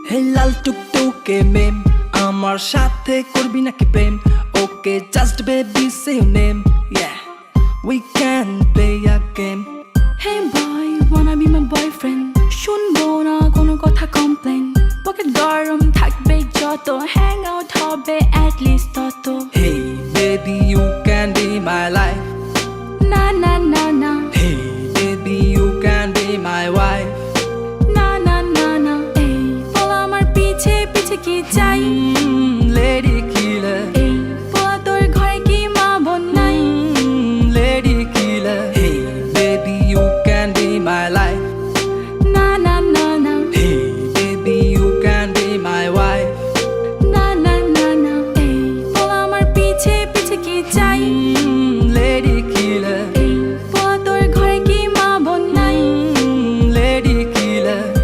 হে লাল টুকটুকে মেম, আমার সাথে করবি নাকি প্রেম? Okay just baby say your name, yeah we can play a game. Hey boy, wanna be my boyfriend? শুনবো না কোনো কথা কমপ্লেন, পকেট গরম